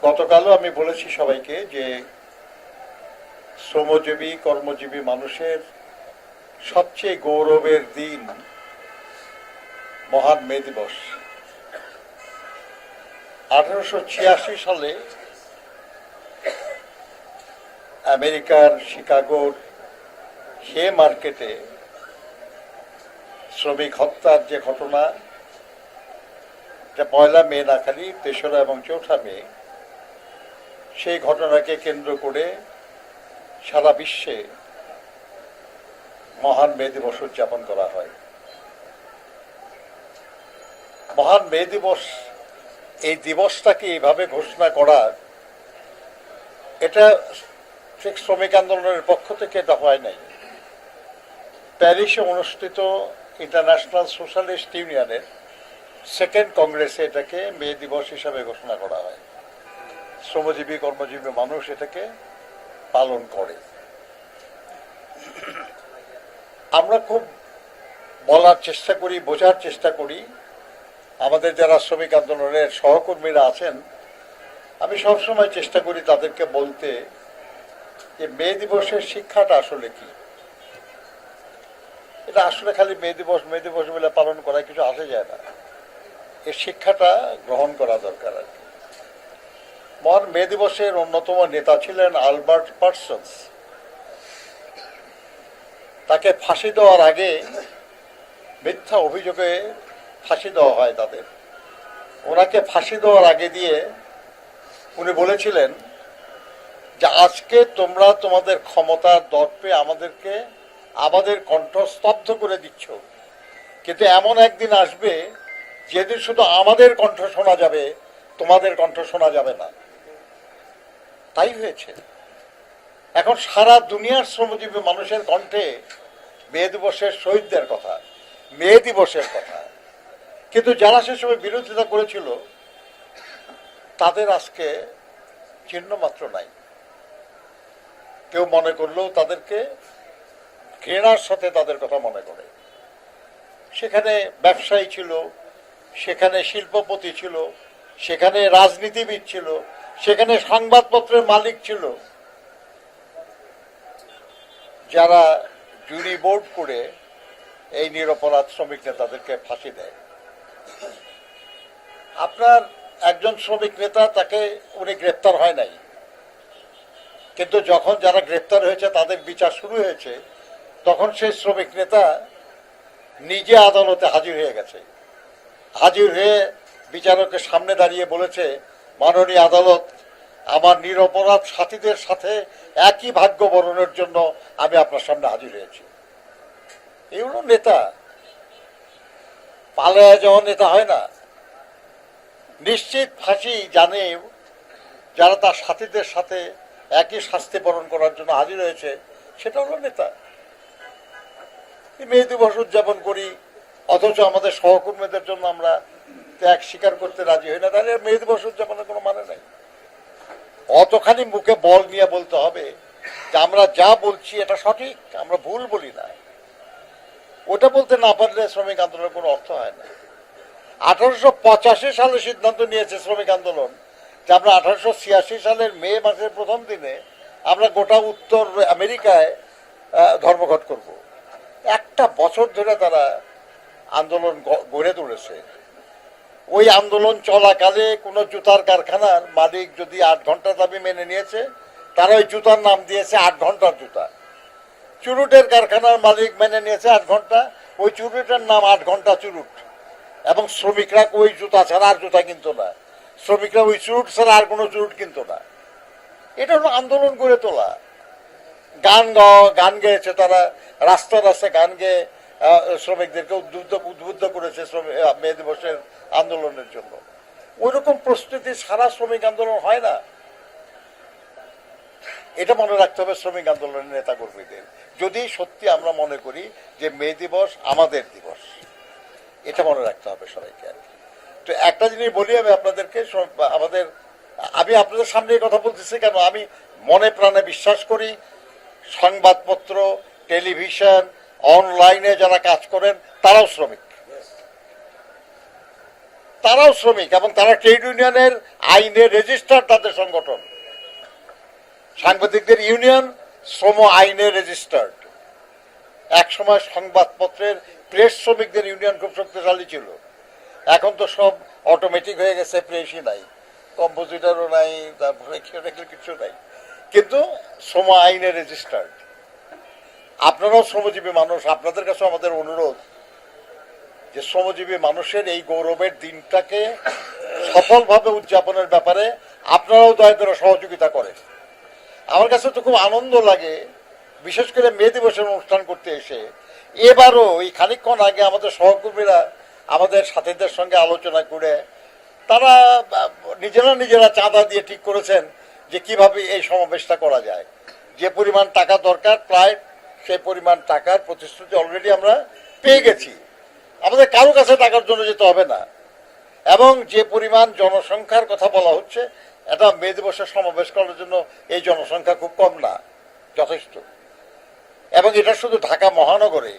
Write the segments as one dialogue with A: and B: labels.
A: গতকালও আমি বলেছি সবাইকে যে শ্রমজীবী কর্মজীবী মানুষের সবচেয়ে গৌরবের দিন মহান মে দিবস। 1886 সালে আমেরিকার শিকাগোর হে মার্কেটে শ্রমিক হত্যার যে ঘটনা, পয়লা মে না খালি 3রা এবং 4ঠা মে, সেই ঘটনাকে কেন্দ্র করে সারা বিশ্বে মহান মে দিবস উদযাপন করা হয়। মহান মে দিবস, এই দিবসটাকে এইভাবে ঘোষণা করা, এটা ঠিক শ্রমিক আন্দোলনের পক্ষ থেকে এটা হয় নাই। প্যারিসে অনুষ্ঠিত ইন্টারন্যাশনাল সোশ্যালিস্ট ইউনিয়নের 2nd কংগ্রেসে এটাকে মে দিবস হিসাবে ঘোষণা করা হয়। শ্রমজীবী কর্মজীবী মানুষ এটাকে পালন করে। আমরা খুব বলার চেষ্টা করি, বোঝার চেষ্টা করি। আমাদের যারা শ্রমিক আন্দোলনের সহকর্মীরা আছেন, আমি সবসময় চেষ্টা করি তাদেরকে বলতে যে মে দিবসের শিক্ষাটা আসলে কি। এটা আসলে খালি মে দিবস বলে পালন করা কিছু আসে যায় না, এর শিক্ষাটা গ্রহণ করা দরকার আর কি। মহান মে দিবসের অন্যতম নেতা ছিলেন আলবার্ট পার্সন্স। তাকে ফাঁসি দেওয়ার আগে, মিথ্যা অভিযোগে ফাঁসি দেওয়া হয় তাদের, ওনাকে ফাঁসি দেওয়ার আগে দিয়ে উনি বলেছিলেন যে আজকে তোমরা তোমাদের ক্ষমতার দর্পে আমাদেরকে, আমাদের কণ্ঠ স্তব্ধ করে দিচ্ছ, কিন্তু এমন একদিন আসবে যেদিন শুধু আমাদের কণ্ঠ শোনা যাবে, তোমাদের কণ্ঠ শোনা যাবে না। তাই হয়েছে। এখন সারা দুনিয়ার শ্রমজীবী মানুষের কণ্ঠে মে দিবসের শহীদদের কথা, মে দিবসের কথা, কিন্তু যারা সে সময় বিরোধিতা করেছিল তাদের আজকে চিহ্ন মাত্র নাই। কেউ মনে করলেও তাদেরকে ঘৃণার সাথে তাদের কথা মনে করে। সেখানে ব্যবসায়ী ছিল, সেখানে শিল্পপতি ছিল, সেখানে রাজনীতিবিদ ছিল, সেখানে সংবাদপত্রের মালিক ছিল, যারা জুরি বোর্ড করে এই নিরপরাধ শ্রমিক নেতাদেরকে ফাঁসি দেয়। আপনার একজন শ্রমিক নেতা, তাকে উনি গ্রেপ্তার হয় নাই, কিন্তু যখন যারা গ্রেপ্তার হয়েছে তাদের বিচার শুরু হয়েছে, তখন সেই শ্রমিক নেতা নিজে আদালতে হাজির হয়ে গেছে। হাজির হয়ে বিচারকের সামনে দাঁড়িয়ে বলেছে, মাননীয় আদালত, আমার নিরপরাধ সাথীদের সাথে একই ভাগ্য বরণের জন্য আমি আপনার সামনে হাজির হয়েছি। এই হলো নেতা। পালায়া যাওয়া নেতা হয় না। নিশ্চিত ফাঁসি জানে যারা তার সাথীদের সাথে একই শাস্তি বরণ করার জন্য হাজির হয়েছে, সেটা হলো নেতা। মে দিবস উদযাপন করি, অথচ আমাদের সহকর্মীদের জন্য আমরা ত্যাগ স্বীকার করতে রাজি হই না, তাহলে মে দিবস উদযাপনের কোনো মানে নাই। অতখানি মুখে বল নিয়ে বলতে হবে যে আমরা যা বলছি এটা সঠিক, আমরা ভুল বলি না। ওটা বলতে না পারলে শ্রমিক আন্দোলনের কোনো অর্থ হয় না। 1885 সালে সিদ্ধান্ত নিয়েছে শ্রমিক আন্দোলন যে আমরা 1886 সালের মে মাসের প্রথম দিনে আমরা গোটা উত্তর আমেরিকায় ধর্মঘট করব। একটা বছর ধরে তারা আন্দোলন গড়ে তুলেছে। ওই আন্দোলন চলাকালে কোনো জুতার কারখানার মালিক যদি 8 ঘন্টার দাবি মেনে নিয়েছে, তারা ওই জুতার নাম দিয়েছে 8 ঘন্টার জুতা। চুরুটের কারখানার মালিক মেনে নিয়েছে 8 ঘন্টা, ওই চুরুটের নাম 8 ঘন্টা চুরুট। এবং শ্রমিকরা ওই জুতা ছাড়া আর জুতা কিনতো না, শ্রমিকরা ওই চুরুট ছাড়া আর কোনো চুরুট কিনতো না। এটা হলো আন্দোলন গড়ে তোলা। গান গেয়েছে তারা, রাস্তায় রাস্তায় গান গেয়ে শ্রমিকদেরকে উদ্বুদ্ধ করেছে মে দিবসের আন্দোলনের জন্য। ওই রকম প্রস্তুতি সারা শ্রমিক আন্দোলন হয় না। এটা মনে রাখতে হবে শ্রমিক আন্দোলনের নেতা কর্মীদের, যদি সত্যি আমরা মনে করি যে মে দিবস আমাদের দিবস, এটা মনে রাখতে হবে সবাইকে আর কি। তো একটা জিনিস বলি আমি আপনাদেরকে, আমি আপনাদের সামনে এই কথা বলতেছি কেন, আমি মনে প্রাণে বিশ্বাস করি সংবাদপত্র, টেলিভিশন, অনলাইনে যারা কাজ করেন তারাও শ্রমিক। তারাও শ্রমিক এবং তারা ট্রেড ইউনিয়নের আইনে রেজিস্টার তাদের সংগঠন। সাংবাদিকদের ইউনিয়ন শ্রম আইনে রেজিস্টার্ড। একসময় সংবাদপত্রের প্রেস শ্রমিকদের ইউনিয়ন খুব শক্তিশালী ছিল, এখন তো সব অটোমেটিক হয়ে গেছে, প্রেসই নাই, কম্পোজিটারও নাই, তারপরে কিছু নাই, কিন্তু শ্রম আইনে রেজিস্টার্ড। আপনারাও শ্রমজীবী মানুষ, আপনাদের কাছে আমাদের অনুরোধ যে শ্রমজীবী মানুষের এই গৌরবের দিনটাকে সফলভাবে উদযাপনের ব্যাপারে আপনারাও দয়া করে সহযোগিতা করেন। আমার কাছে তো খুব আনন্দ লাগে, বিশেষ করে মে দিবসের অনুষ্ঠান করতে এসে এবারও এই খানিকক্ষণ আগে আমাদের সহকর্মীরা আমাদের সাথীদের সঙ্গে আলোচনা করে তারা নিজেরা চাঁদা দিয়ে ঠিক করেছেন যে কিভাবে এই সমাবেশটা করা যায়। যে পরিমাণ টাকা দরকার প্রায় সেই পরিমাণ টাকার প্রতিশ্রুতি অলরেডি আমরা পেয়ে গেছি, আমাদের কারো কাছে টাকার জন্য যেতে হবে না। এবং যে পরিমাণ জনসংখ্যার কথা বলা হচ্ছে, এটা মে দিবসের সমাবেশ করার জন্য এই জনসংখ্যা খুব কম না, যথেষ্ট। এবং এটা শুধু ঢাকা মহানগরে,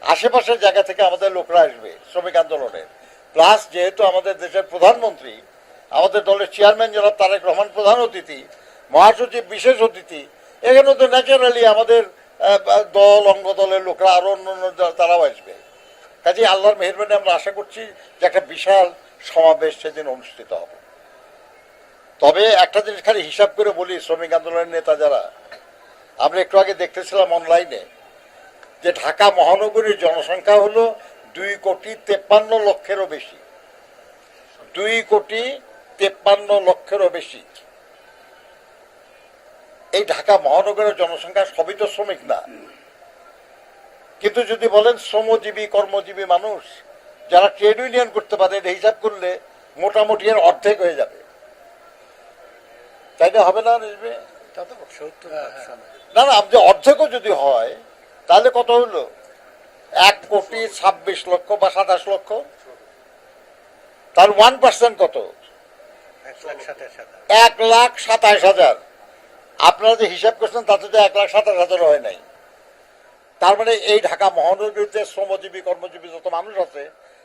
A: আশেপাশের জায়গা থেকে আমাদের লোকরা আসবে শ্রমিক আন্দোলনের। প্লাস যেহেতু আমাদের দেশের প্রধানমন্ত্রী, আমাদের দলের চেয়ারম্যান জনাব তারেক রহমান প্রধান অতিথি, মহাসচিব বিশেষ অতিথি, এখানে তো ন্যাচারালি আমাদের দল অঙ্গ দলের লোকরা আরো অন্য তারাও আসবে। কাজে আল্লাহর মেহেরবানি আমরা আশা করছি যে একটা বিশাল সমাবেশ সেদিন অনুষ্ঠিত হবে। তবে একটা জিনিস খালি হিসাব করে বলি, শ্রমিক আন্দোলনের নেতা যারা, আমরা একটু আগে দেখতেছিলাম অনলাইনে যে ঢাকা মহানগরীর জনসংখ্যা হলো 2,53,00,000-এরও বেশি। 2,53,00,000-এরও বেশি। এই ঢাকা মহানগরের জনসংখ্যা সবই তো শ্রমিক না, কিন্তু যদি বলেন শ্রমজীবী কর্মজীবী মানুষ যারা ট্রেড ইউনিয়ন করতে পারে, এটা হিসাব করলে মোটামুটি এর অর্ধেক হয়ে যাবে, তাই না? হবে না? না না, আপনি অর্ধেকও যদি হয় তাহলে কত হলো? 1,26,00,000 বা 27,00,000। তার 1% কত? 1,27,000। আপনারা যে হিসাব করছেন তাতে তো 1,27,000 হয় নাই। তার মানে এই ঢাকা মহানগরীতে শ্রমজীবী কর্মজীবী যত মানুষ আছে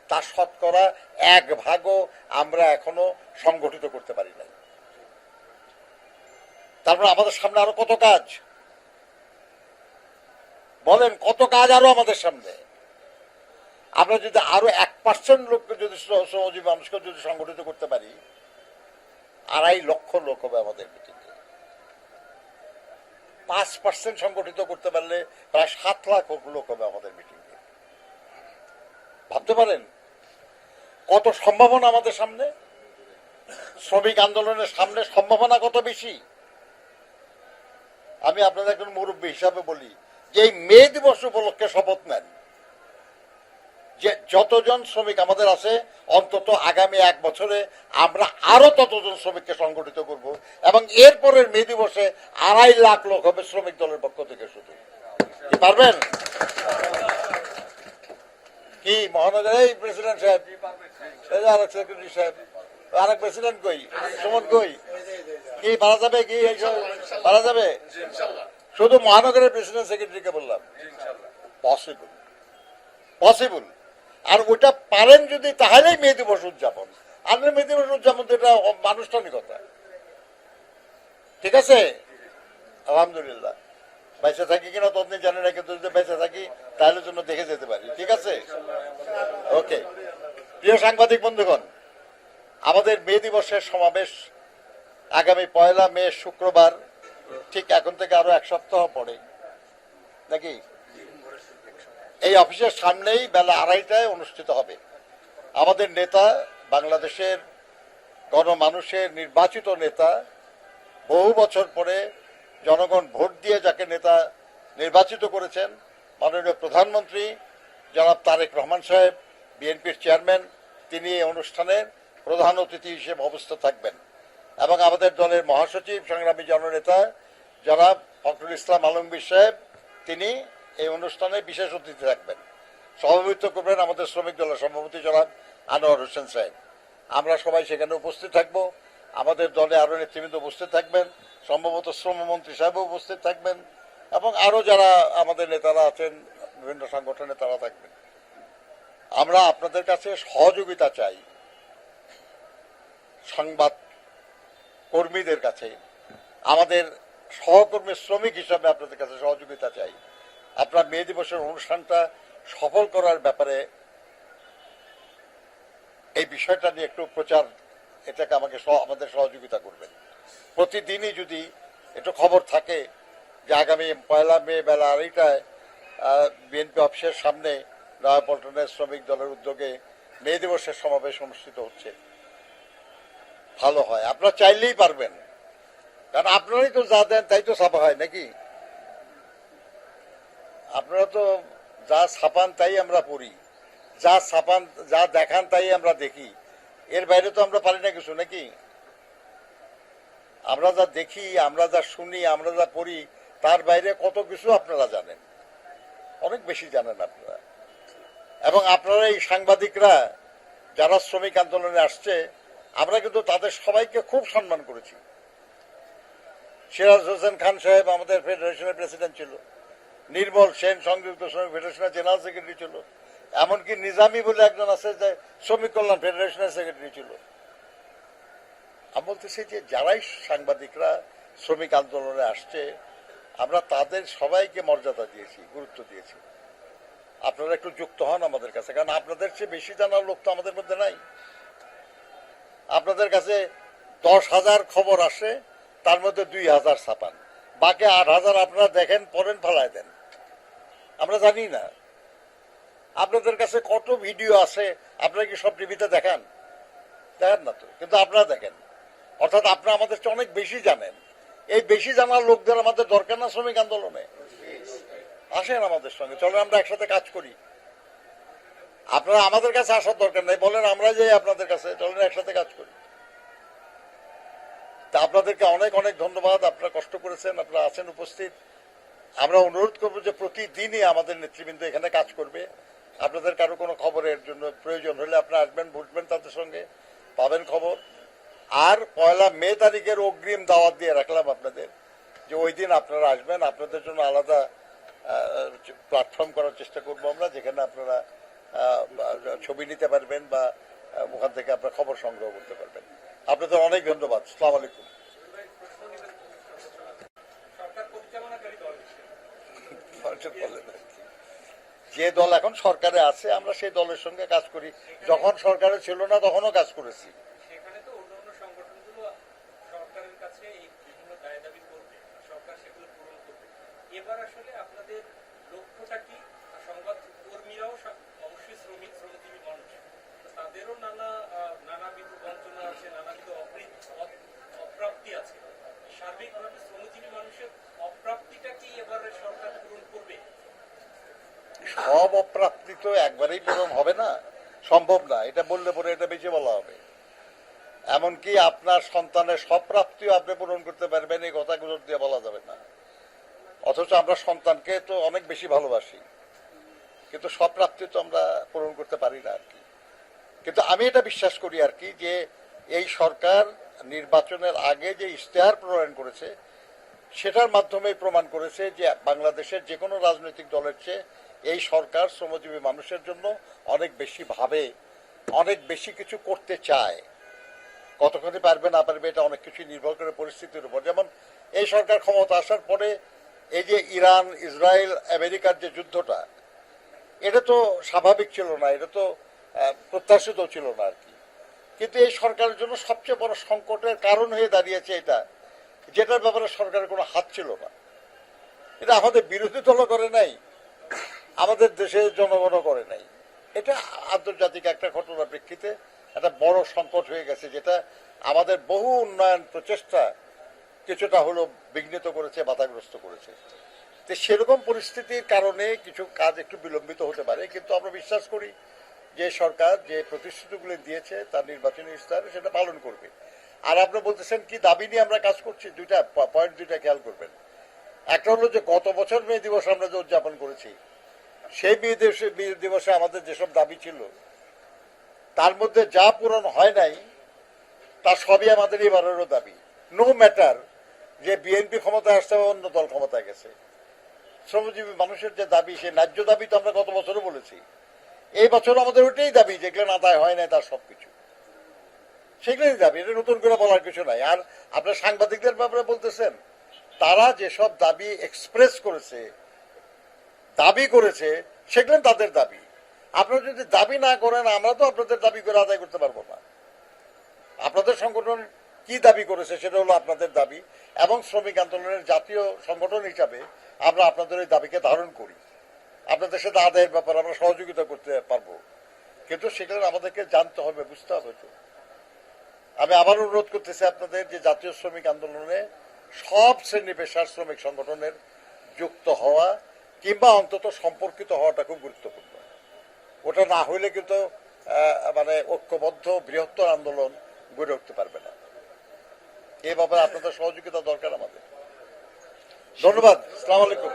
A: তার শতকরা 1% আমরা এখনো সংগঠিত করতে পারি নাই। তারপরে আমাদের সামনে আরো কত কাজ, বলেন কত কাজ আরো আমাদের সামনে। আমরা যদি আরো 1% লোককে যদি শ্রমজীবী মানুষকে যদি সংগঠিত করতে পারি, 2.5 লক্ষ লোক হবে আমাদের মিটিংয়ে। 5% সংগঠিত করতে পারলে প্রায় 7 লাখ লোক হবে আমাদের মিটিংয়ে। ভাবতে পারেন কত সম্ভাবনা আমাদের সামনে। শ্রমিক আন্দোলনের সামনে সম্ভাবনা কত বেশি। আমি আপনাদের একজন মুরব্বী হিসাবে বলি যে এই মে দিবস উপলক্ষে শপথ নেন যে যতজন শ্রমিক আমাদের আছে অন্তত আগামী 1 বছরে আমরা আরো ততজন শ্রমিককে সংগঠিত করব, এবং এরপরের মে দিবসে 2.5 লাখ লোক হবে শ্রমিক দলের পক্ষ থেকে। শুধু কি পারবেন? কি মহানগর এই প্রেসিডেন্ট সাহেব, আরেক সেক্রেটারি সাহেব, আরেক প্রেসিডেন্ট কই, সুমন কই, কি পারা যাবে? কি পারা যাবে? শুধু মহানগরের প্রেসিডেন্ট সেক্রেটারিকে বললাম, পসিবল পসিবল। আর ওটা পারেন যদি তাহলেই মে দিবস উদযাপন। আর মে দিবস উদযাপন তো এটা মানুষটানিকতা। ঠিক আছে, আলহামদুলিল্লাহ। বেঁচে থাকি কিনা তো আপনি জানেন না, কিন্তু যদি বেঁচে থাকি তাহলে জন্য দেখে যেতে পারি। ঠিক আছে, ওকে। প্রিয় সাংবাদিক বন্ধুগণ, আমাদের মে দিবসের সমাবেশ আগামী 1 মে শুক্রবার, ঠিক এখন থেকে আরো 1 সপ্তাহ পরে নাকি, এই অফিসের সামনেই বেলা 2:30টায় অনুষ্ঠিত হবে। আমাদের নেতা, বাংলাদেশের গণমানুষের নির্বাচিত নেতা, বহু বছর পরে জনগণ ভোট দিয়ে যাকে নেতা নির্বাচিত করেছেন, মাননীয় প্রধানমন্ত্রী জনাব তারেক রহমান সাহেব, বিএনপির চেয়ারম্যান, তিনি এই অনুষ্ঠানের প্রধান অতিথি হিসেবে অবস্থিত থাকবেন। এবং আমাদের দলের মহাসচিব সংগ্রামী জননেতা জনাব ফখরুল ইসলাম আলমগীর সাহেব, তিনি এই অনুষ্ঠানে বিশেষ অতিথি থাকবেন। সভাপতিত্ব করবেন আমাদের শ্রমিক দলের সভাপতি জনাব আনোয়ার হোসেন সাহেব। আমরা সবাই সেখানে উপস্থিত থাকব। আমাদের দলে আরো নেতৃবৃন্দ উপস্থিত থাকবেন, সম্ভবত শ্রমমন্ত্রী সাহেবও উপস্থিত থাকবেন, এবং আরো যারা আমাদের নেতারা আছেন বিভিন্ন সংগঠনে তারা থাকবেন। আমরা আপনাদের কাছে সহযোগিতা চাই। সংবাদ কর্মীদের কাছে, আমাদের সহকর্মী শ্রমিক হিসাবে আপনাদের কাছে সহযোগিতা চাই। আপনার মে দিবসের অনুষ্ঠানটা সফল করার ব্যাপারে এই বিষয়টা নিয়ে একটু প্রচার, এটাকে আমাদের সহযোগিতা করবেন। প্রতিদিনই যদি একটু খবর থাকে যে আগামী 1 মে বেলা 2টায় বিএনপি অফিসের সামনে নয়াপল্টনের শ্রমিক দলের উদ্যোগে মে দিবসের সমাবেশ অনুষ্ঠিত হচ্ছে, ভালো হয়। আপনারা চাইলেই পারবেন, কারণ আপনারাই তো যা দেন তাই তো ছাপা হয় নাকি? আপনারা তো যা ছাপান তাই আমরা পড়ি, যা ছাপান যা দেখান তাই আমরা দেখি, এর বাইরে তো আমরা পারি না কিছু নাকি? আমরা যা দেখি, আমরা যা শুনি, আমরা যা পড়ি, তার বাইরে কত কিছু আপনারা জানেন, অনেক বেশি জানেন আপনারা। এবং আপনারা এই সাংবাদিকরা যারা শ্রমিক আন্দোলনে আসছে, আমরা কিন্তু তাদের সবাইকে খুব সম্মান করেছি। সিরাজ হোসেন খান সাহেব আমাদের ফেডারেশনের প্রেসিডেন্ট ছিল, নির্মল সেন সংযুক্ত শ্রমিক ফেডারেশনের জেনারেল সেক্রেটারি ছিল, এমনকি নিজামী বলে একজন আছে যে শ্রমিক কল্যাণ ফেডারেশনের সেক্রেটারি ছিল। আমি বলতেছি যে যারাই সাংবাদিকরা শ্রমিক আন্দোলনে আসছে, আমরা তাদের সবাইকে মর্যাদা দিয়েছি, গুরুত্ব দিয়েছি। আপনারা একটু যুক্ত হন আমাদের কাছে, কারণ আপনাদের চেয়ে বেশি জানার লোক তো আমাদের মধ্যে নাই। আপনাদের কাছে 10,000 খবর আসে, তার মধ্যে 2,000 ছাপান, বাকি 8,000 আপনারা দেখেন, পড়েন, ফালায় দেন। আমরা জানি না আপনাদের কাছে কত ভিডিও আছে, আপনারা কি সব টিভিতে দেখান? দেখেন না তো, কিন্তু আপনারা দেখেন। অর্থাৎ আপনারা আমাদের চেয়ে অনেক বেশি জানেন। এই বেশি জানার লোকদের আমাদের দরকার না শ্রমিক আন্দোলনে? আসেন আমাদের সঙ্গে, চলেন আমরা একসাথে কাজ করি। আপনারা আমাদের কাছে আসার দরকার নেই, বলেন আমরা যাই আপনাদের কাছে, চলেন একসাথে কাজ করি। তা আপনাদেরকে অনেক অনেক ধন্যবাদ, আপনারা কষ্ট করেছেন, আপনারা আছেন উপস্থিত। আমরা অনুরোধ করবো যে প্রতিদিনই আমাদের নেতৃবৃন্দ এখানে কাজ করবে। আপনাদের কারো কোনো খবরের জন্য প্রয়োজন হলে আপনারা আসবেন, বসবেন, তাদের সঙ্গে পাবেন খবর। আর 1 মে তারিখের অগ্রিম দাওয়াত দিয়ে রাখলাম আপনাদের, যে ওই দিন আপনারা আসবেন। আপনাদের জন্য আলাদা প্ল্যাটফর্ম করার চেষ্টা করবো আমরা, যেখানে আপনারা ছবি নিতে পারবেন বা ওখান থেকে আপনারা খবর সংগ্রহ করতে পারবেন। আপনাদের অনেক ধন্যবাদ। আসসালামু আলাইকুম। যে দল এখন সরকারে আছে, আমরা সেই দলের সঙ্গে কাজ করি। যখন সরকারে ছিল না তখনও কাজ করেছি।
B: এবার আসলে আপনাদের লক্ষ্যটা কি? সংবাদ কর্মীরাও অবশ্যই শ্রমজীবী মানুষ, তাদেরও নানাবিধ বঞ্চনা আছে, নানাবিধ অপ্রাপ্তি আছে। সার্বিকভাবে শ্রমজীবী মানুষের অপ্রাপ্তিটা কি এবারে সরকার পূরণ করবে?
A: সব অপ্রাপ্তি তো একবারেই পূরণ হবে না, সম্ভব না। এটা বললে পরে এটা বেশি বলা হবে। এমনকি আপনার সন্তানের সব প্রাপ্তিও আপনি পূরণ করতে পারবেন, এই কথাগুলো দিয়ে বলা যাবে না। অথচ আমরা সন্তানকে তো অনেক বেশি ভালোবাসি, কিন্তু সব প্রাপ্তি তো আমরা পূরণ করতে পারি না আর কি। কিন্তু আমি এটা বিশ্বাস করি আর কি, যে এই সরকার নির্বাচনের আগে যে ইশতেহার প্রণয়ন করেছে, সেটার মাধ্যমে প্রমাণ করেছে যে বাংলাদেশের যে কোনো রাজনৈতিক দলের চেয়ে এই সরকার শ্রমজীবী মানুষের জন্য অনেক বেশি ভাবে, অনেক বেশি কিছু করতে চায়। কতখানি পারবে না পারবে এটা অনেক কিছু নির্ভর করে পরিস্থিতির উপর। যেমন এই সরকার ক্ষমতা আসার পরে এই যে ইরান, ইসরায়েল, আমেরিকার যে যুদ্ধটা, এটা তো স্বাভাবিক ছিল না, এটা তো প্রত্যাশিত ছিল না আর কি। কিন্তু এই সরকারের জন্য সবচেয়ে বড় সংকটের কারণ হয়ে দাঁড়িয়েছে এটা, যেটার ব্যাপারে সরকারের কোনো হাত ছিল না। এটা আমাদের বিরোধী দলও করে নাই, আমাদের দেশের জনগণও করে নাই। এটা আন্তর্জাতিক একটা ঘটনার প্রেক্ষিতে একটা বড় সংকট হয়ে গেছে, যেটা আমাদের বহু উন্নয়ন প্রচেষ্টা কিছুটা হলো বিঘ্নিত করেছে, বাধাগ্রস্ত করেছে। তো সেরকম পরিস্থিতির কারণে কিছু কাজ একটু বিলম্বিত হতে পারে, কিন্তু আমরা বিশ্বাস করি যে সরকার যে প্রতিশ্রুতিগুলি দিয়েছে তার নির্বাচনী ইশতেহারে সেটা পালন করবে। আর আপনি বলতেছেন কি দাবি নিয়ে আমরা কাজ করছি, দুইটা পয়েন্ট খেয়াল করবেন। একটা হলো যে গত বছর মে দিবস আমরা যে উদযাপন করেছি, সেই মে দিবসে আমাদের যেসব দাবি ছিল, তার মধ্যে যা পূরণ হয় নাই তার সবই আমাদের এবারেরও দাবি। নো ম্যাটার যে বিএনপি ক্ষমতায় আসছে বা অন্য দল ক্ষমতায় গেছে, শ্রমজীবী মানুষের যে দাবি, সে ন্যায্য দাবি তো আমরা গত বছরও বলেছি। এই বছর আমাদের ওইটাই দাবি, যেগুলো আদায় হয় নাই তার সবকিছু। সেগুলোই দাবি, এটা নতুন করে বলার কিছু নাই। আর আপনার সাংবাদিকদের ব্যাপারে বলতেছেন, তারা যেসব দাবি এক্সপ্রেস করেছে, দাবি করেছে, সেগুলো তাদের দাবি। আপনারা যদি দাবি না করেন, আমরা তো আপনাদের দাবি করে আদায় করতে পারবো না। আপনাদের সংগঠন কি দাবি করেছে সেটা হলো আপনাদের দাবি, এবং শ্রমিক আন্দোলনের জাতীয় সংগঠন হিসাবে আমরা আপনাদের ওই দাবিকে ধারণ করি। আপনাদের সাথে আদায়ের ব্যাপারে আমরা সহযোগিতা করতে পারবো, কিন্তু সেগুলো আমাদেরকে জানতে হবে, বুঝতে হবে। তো আমি আবার অনুরোধ করতেছি আপনাদের যে জাতীয় শ্রমিক আন্দোলনে সব শ্রেণী পেশার শ্রমিক সংগঠনের যুক্ত হওয়া কিংবা অন্তত সম্পর্কিত হওয়াটা খুব গুরুত্বপূর্ণ। ওটা না হইলে কিন্তু মানে ঐক্যবদ্ধ বৃহত্তর আন্দোলন গড়ে উঠতে পারবে না। এই ব্যাপারে আপনাদের সহযোগিতা দরকার আমাদের। ধন্যবাদ। আসসালামু আলাইকুম।